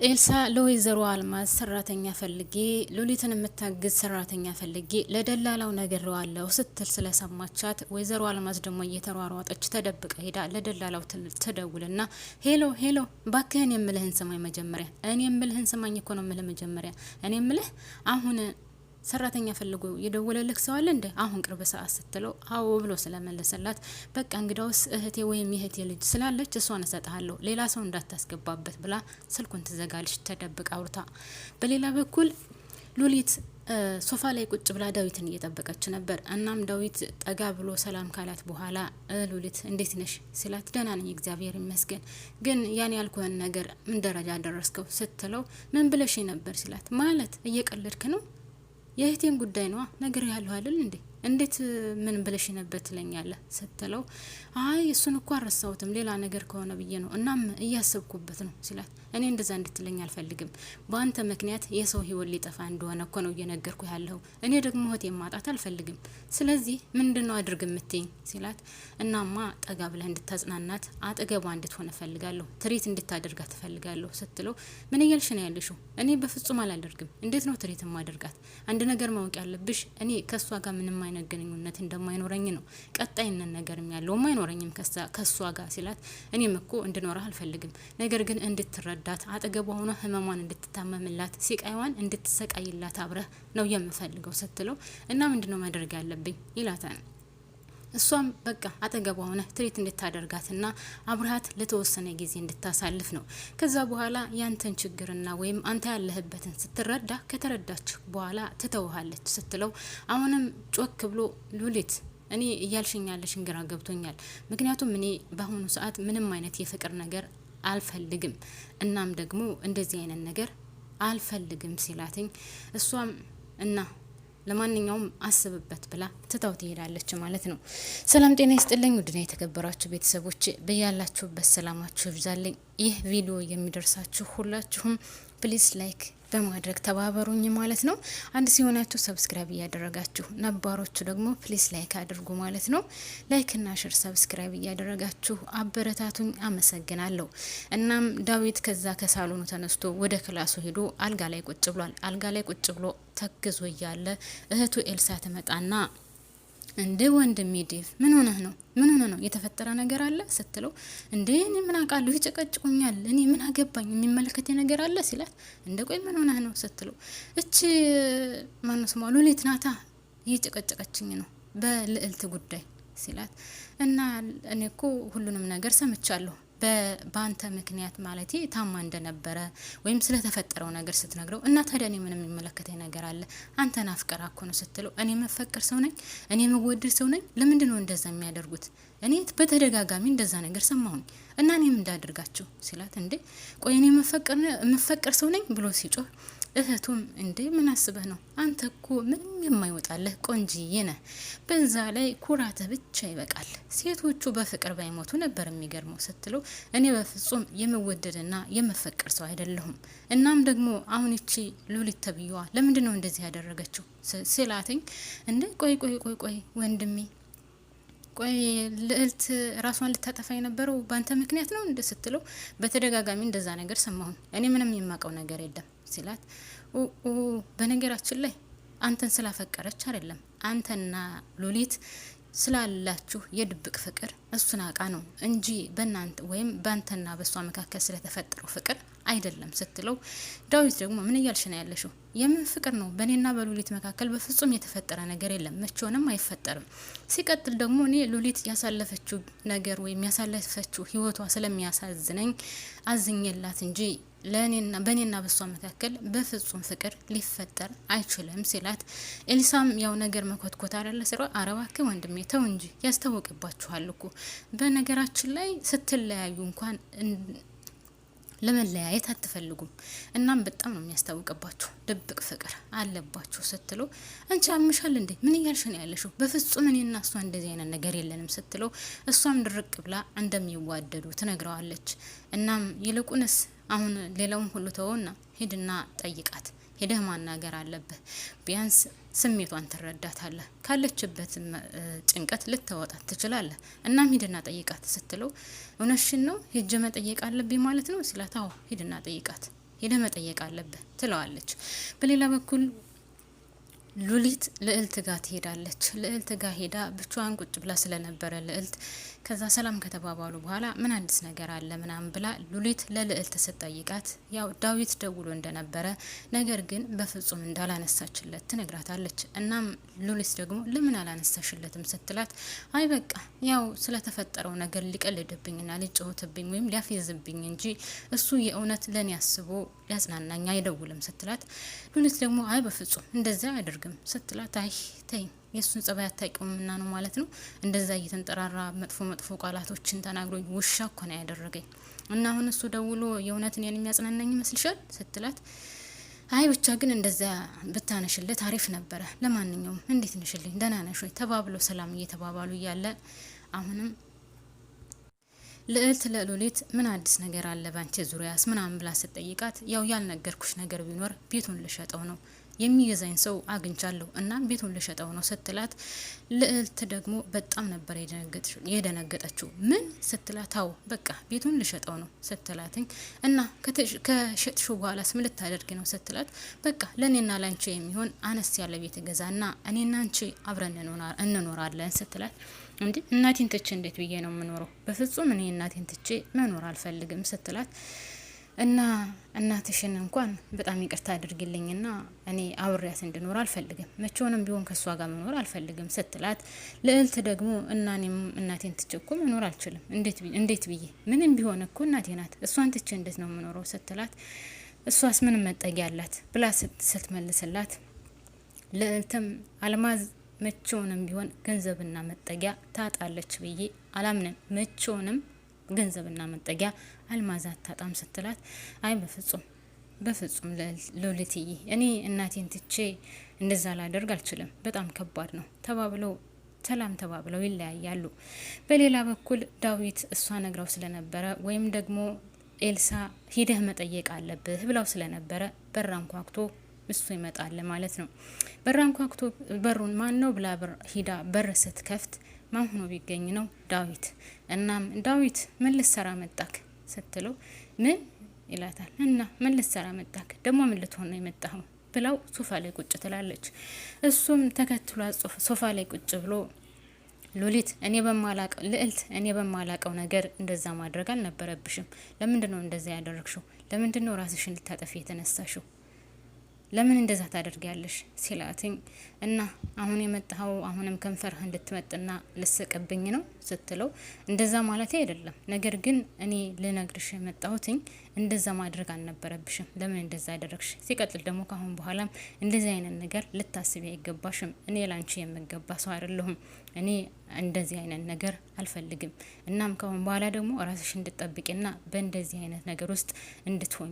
ኤልሳ ለወይዘሮ አልማዝ ሰራተኛ ፈልጌ ሉሊትን የምታግዝ ሰራተኛ ፈልጌ ለደላላው ነግሬዋለሁ ስትል ስለሰማቻት ወይዘሮ አልማዝ ደግሞ እየተሯሯጠች ተደብቃ ሄዳ ለደላላው ትደውልና ሄሎ ሄሎ ባክህን የምልህን ስማኝ መጀመሪያ እኔ የምልህን ስማኝ እኮ ነው የምልህ መጀመሪያ እኔ የምልህ አሁን ሰራተኛ ፈልጎ የደወለልክ ሰው አለ እንዴ አሁን ቅርብ ሰዓት ስትለው አዎ ብሎ ስለመለሰላት በቃ እንግዳውስ እህቴ ወይም የእህቴ ልጅ ስላለች እሷን እሰጥሃለሁ ሌላ ሰው እንዳታስገባበት ብላ ስልኩን ትዘጋለች ተደብቃ አውርታ። በሌላ በኩል ሉሊት ሶፋ ላይ ቁጭ ብላ ዳዊትን እየጠበቀች ነበር። እናም ዳዊት ጠጋ ብሎ ሰላም ካላት በኋላ ሉሊት እንዴት ነሽ ሲላት ደህና ነኝ እግዚአብሔር ይመስገን፣ ግን ያን ያልኩህን ነገር ምን ደረጃ ደረስከው ስትለው ምን ብለሽ ነበር ሲላት ማለት እየቀለድክ ነው የእህቴን ጉዳይ ነዋ ነገር ያለው አይደል እንዴ እንዴት ምን ብለሽ ነበር ትለኛለህ ስትለው አይ እሱን እኮ አረሳውትም ሌላ ነገር ከሆነ ብዬ ነው እናም እያሰብኩበት ነው ሲላት እኔ እንደዛ እንድትለኝ አልፈልግም በአንተ ምክንያት የሰው ህይወት ሊጠፋ እንደሆነ እኮ ነው እየነገርኩ ያለው እኔ ደግሞ እህቴን ማጣት አልፈልግም ስለዚህ ምንድነው አድርግ የምትይኝ ሲላት እናማ ጠጋ ብለህ እንድታጽናናት አጠገቧ እንድትሆን እፈልጋለሁ ትሪት እንድታደርጋት እፈልጋለሁ ስትለው ምን እያልሽ ነው ያለሽው እኔ በፍጹም አላደርግም እንዴት ነው ትሪት ማደርጋት አንድ ነገር ማወቅ ያለብሽ እኔ ከሷ ጋር ምንም አይነት ግንኙነት እንደማይኖረኝ ነው ቀጣይነት ነገርም ያለው ማይኖረኝም ከሷ ጋር ሲላት እኔም እኮ እንድኖርህ አልፈልግም ነገር ግን እንድትረዳት አጠገቧ ሆነ ህመሟን እንድትታመምላት ሲቃይዋን እንድትሰቃይላት አብረህ ነው የምፈልገው ስትለው እና ምንድነው ማድረግ ያለብኝ ይላታል። እሷም በቃ አጠገቧ ሆነ ትሪት እንድታደርጋትና አብርሃት ለተወሰነ ጊዜ እንድታሳልፍ ነው። ከዛ በኋላ ያንተን ችግርና ወይም አንተ ያለህበትን ስትረዳ ከተረዳች በኋላ ትተውሃለች ስትለው አሁንም ጮክ ብሎ ሉሊት እኔ እያልሽኛለሽን ግራ ገብቶኛል ምክንያቱም እኔ በአሁኑ ሰዓት ምንም አይነት የፍቅር ነገር አልፈልግም እናም ደግሞ እንደዚህ አይነት ነገር አልፈልግም ሲላትኝ እሷም እና ለማንኛውም አስብበት ብላ ትታው ትሄዳለች ማለት ነው። ሰላም ጤና ይስጥልኝ ውድና የተከበራችሁ ቤተሰቦች በያላችሁበት ሰላማችሁ ይብዛልኝ። ይህ ቪዲዮ የሚደርሳችሁ ሁላችሁም ፕሊስ ላይክ በማድረግ ተባበሩኝ ማለት ነው። አንድ ሲሆናችሁ ሰብስክራይብ እያደረጋችሁ ነባሮቹ ደግሞ ፕሊስ ላይክ አድርጉ ማለት ነው። ላይክ እና ሼር ሰብስክራይብ እያደረጋችሁ አበረታቱኝ፣ አመሰግናለሁ። እናም ዳዊት ከዛ ከሳሎኑ ተነስቶ ወደ ክላሱ ሄዶ አልጋ ላይ ቁጭ ብሏል። አልጋ ላይ ቁጭ ብሎ ተክዞ እያለ እህቱ ኤልሳ ትመጣና እንዴ ወንድሜ ዴቭ ምን ሆነህ ነው? ምን ሆነ ነው? የተፈጠረ ነገር አለ ስትለው እንዴ እኔ ምን አውቃለሁ ይጨቀጭቁኛል እኔ ምን አገባኝ የሚመለከት ነገር አለ ሲላት እንደ ቆይ ምን ሆነህ ነው ስትለው እቺ ማነው ስሟ ሉሊት ናታ ይጨቀጨቀችኝ ነው በልዕልት ጉዳይ ሲላት እና እኔ እኮ ሁሉንም ነገር ሰምቻለሁ በአንተ ምክንያት ማለት ታማ እንደነበረ ወይም ስለተፈጠረው ነገር ስትነግረው እና ታዲያ እኔ ምንም የሚመለከተኝ ነገር አለ አንተን አፍቀራ እኮ ነው ስትለው እኔ መፈቀር ሰው ነኝ እኔ መወደድ ሰው ነኝ ለምንድን ነው እንደዛ የሚያደርጉት እኔ በተደጋጋሚ እንደዛ ነገር ሰማሁኝ እና እኔም እንዳደርጋቸው ሲላት እንዴ ቆይ እኔ መፈቀር ሰው ነኝ ብሎ ሲጮህ እህቱም እንዴ ምን አስበህ ነው አንተ እኮ ምንም የማይወጣልህ ቆንጂዬ ነህ በዛ ላይ ኩራትህ ብቻ ይበቃል ሴቶቹ በፍቅር ባይሞቱ ነበር የሚገርመው ስትለው እኔ በፍጹም የምወደድና የምፈቅር ሰው አይደለሁም እናም ደግሞ አሁን እቺ ሉሊት ተብዬዋ ለምንድነው እንደዚህ ያደረገችው ስላትኝ እንዴ ቆይ ወንድሜ ቆይ ልዕልት ራሷን ልታጠፋ የነበረው ባንተ ምክንያት ነው እንደ ስትለው በተደጋጋሚ እንደዛ ነገር ሰማሁኝ እኔ ምንም የማውቀው ነገር የለም ሲላት በነገራችን ላይ አንተን ስላፈቀረች አይደለም አንተና ሉሊት ስላላችሁ የድብቅ ፍቅር እሱን አቃ ነው እንጂ በእናንተ ወይም ባንተና በሷ መካከል ስለተፈጠረው ፍቅር አይደለም ስትለው ዳዊት ደግሞ ምን እያልሽ ነው ያለሽው የምን ፍቅር ነው በእኔና በሉሊት መካከል በፍጹም የተፈጠረ ነገር የለም መቼውንም አይፈጠርም ሲቀጥል ደግሞ እኔ ሉሊት ያሳለፈችው ነገር ወይም ያሳለፈችው ህይወቷ ስለሚያሳዝነኝ አዝኜላት እንጂ በእኔና በሷ መካከል በፍጹም ፍቅር ሊፈጠር አይችልም ሲላት ኤልሳም ያው ነገር መኮትኮት አይደለ ስራ አረባከ ወንድሜ ተው እንጂ ያስታውቅባችኋል እኮ በነገራችን ላይ ስትለያዩ እንኳን ለመለያየት አትፈልጉም እናም በጣም ነው የሚያስታውቅባችሁ ድብቅ ፍቅር አለባችሁ ስትለው አንቺ አምሻል እንዴ ምን እያልሽ ነው ያለሽው በፍጹም እኔና እሷ እንደዚህ አይነት ነገር የለንም ስትለው እሷም ድርቅ ብላ እንደሚዋደዱ ትነግረዋለች እናም ይልቁንስ አሁን ሌላውን ሁሉ ተወውና ሄድና ጠይቃት ሄደህ ማናገር አለብህ ቢያንስ ስሜቷን ትረዳታለህ ካለችበት ጭንቀት ልትወጣት ትችላለህ እናም ሄድና ጠይቃት ስትለው እውነትሽን ነው ሄጄ መጠየቅ አለብኝ ማለት ነው ሲላት አዎ ሄድና ጠይቃት ሄደህ መጠየቅ አለብህ ትለዋለች። በሌላ በኩል ሉሊት ልዕልት ጋር ትሄዳለች። ልዕልት ጋር ሄዳ ብቻዋን ቁጭ ብላ ስለነበረ ልዕልት ከዛ ሰላም ከተባባሉ በኋላ ምን አዲስ ነገር አለ ምናምን ብላ ሉሊት ለልዕልት ስትጠይቃት ያው ዳዊት ደውሎ እንደነበረ ነገር ግን በፍጹም እንዳላነሳችለት ትነግራታለች። እናም ሉሊት ደግሞ ለምን አላነሳሽለትም ስትላት አይ በቃ ያው ስለተፈጠረው ነገር ሊቀልድብኝና ሊጫወትብኝ ወይም ሊያፌዝብኝ እንጂ እሱ የእውነት ለኔ አስቦ ሊያጽናናኝ አይደውልም ስትላት ሉሊት ደግሞ አይ በፍጹም እንደዛ አያደርግም ስትላት አይ ተይ የሱን ጸባይ አታውቂውምና ነው ማለት ነው እንደዛ እየተንጠራራ መጥፎ ቃላቶችን ተናግሮኝ ውሻ እኮ ነው ያደረገኝ እና አሁን እሱ ደውሎ የእውነት እኔን የሚያጽናናኝ ይመስልሻል ስትላት አይ ብቻ ግን እንደዛ ብታነሽለት አሪፍ ነበረ ለማንኛውም እንዴት ነሽልኝ ደህና ነሽ ወይ ተባብሎ ሰላም እየተባባሉ እያለ አሁንም ልዕልት ለሉሊት ምን አዲስ ነገር አለ ባንቺ ዙሪያስ ምናምን ብላ ስትጠይቃት ያው ያልነገርኩሽ ነገር ቢኖር ቤቱን ልሸጠው ነው የሚገዛኝ ሰው አግኝቻለሁ እና ቤቱን ልሸጠው ነው ስትላት ልዕልት ደግሞ በጣም ነበር የደነገጠችው። ምን ስትላት አዎ በቃ ቤቱን ልሸጠው ነው ስትላትኝ እና ከሸጥሽው በኋላስ ምን ልታደርጊ ነው ስትላት በቃ ለእኔና ላንቺ የሚሆን አነስ ያለ ቤት ገዛና እኔና አንቺ አብረን እንኖራለን ስትላት እንዴ እናቴን ትቼ እንዴት ብዬ ነው የምኖረው? በፍጹም እኔ እናቴን ትቼ መኖር አልፈልግም ስትላት እና እናትሽን እንኳን በጣም ይቅርታ አድርግልኝና እኔ አብሬያት እንድኖር አልፈልግም መቼውንም ቢሆን ከሷ ጋር መኖር አልፈልግም ስትላት ልዕልት ደግሞ እናኔም እናቴን ትቼ እኮ መኖር አልችልም እንዴት ብዬ ምንም ቢሆን እኮ እናቴ ናት እሷን ትቼ እንዴት ነው የምኖረው ስትላት እሷስ ምንም መጠጊያ አላት ብላ ስትመልስላት ልዕልትም አልማዝ መቼውንም ቢሆን ገንዘብና መጠጊያ ታጣለች ብዬ አላምንም መቼውንም ገንዘብና መጠጊያ አልማዝ አታጣም ስትላት አይ በፍጹም ሉሊትዬ እኔ እናቴን ትቼ እንደዛ ላደርግ አልችልም በጣም ከባድ ነው ተባብለው ይለያያሉ። በሌላ በኩል ዳዊት እሷ ነግራው ስለነበረ ወይም ደግሞ ኤልሳ ሂደህ መጠየቅ አለብህ ብላው ስለነበረ በራንኳክቶ እሱ ይመጣል ማለት ነው። በራንኳክቶ በሩን ማን ነው ብላ ሂዳ በር ስትከፍት ማን ሆኖ ቢገኝ ነው ዳዊት። እናም ዳዊት ምን ልትሰራ መጣክ ስትለው ምን ይላታል እና ምን ልትሰራ መጣክ ደግሞ ምን ልትሆን ነው የመጣኸው ብላው ሶፋ ላይ ቁጭ ትላለች። እሱም ተከትሏት ሶፋ ላይ ቁጭ ብሎ ሉሊት ልዕልት እኔ በማላቀው ነገር እንደዛ ማድረግ አልነበረብሽም ለምንድነው እንደዛ ያደረግሽው ለምንድነው ራስሽን ልታጠፊ የተነሳሽው ለምን እንደዛ ታደርጊያለሽ ሲላትኝ እና አሁን የመጣው አሁንም ከንፈርህ እንድትመጥና ልስቅብኝ ነው ስትለው እንደዛ ማለት አይደለም ነገር ግን እኔ ልነግርሽ የመጣሁትኝ እንደዛ ማድረግ አልነበረብሽም ለምን እንደዛ ያደረግሽ ሲቀጥል ደግሞ ካሁን በኋላም እንደዚህ አይነት ነገር ልታስቢ አይገባሽም እኔ ላንቺ የምገባ ሰው አይደለሁም እኔ እንደዚህ አይነት ነገር አልፈልግም እናም ካሁን በኋላ ደግሞ ራስሽ እንድትጠብቂና በእንደዚህ አይነት ነገር ውስጥ እንድትሆኝ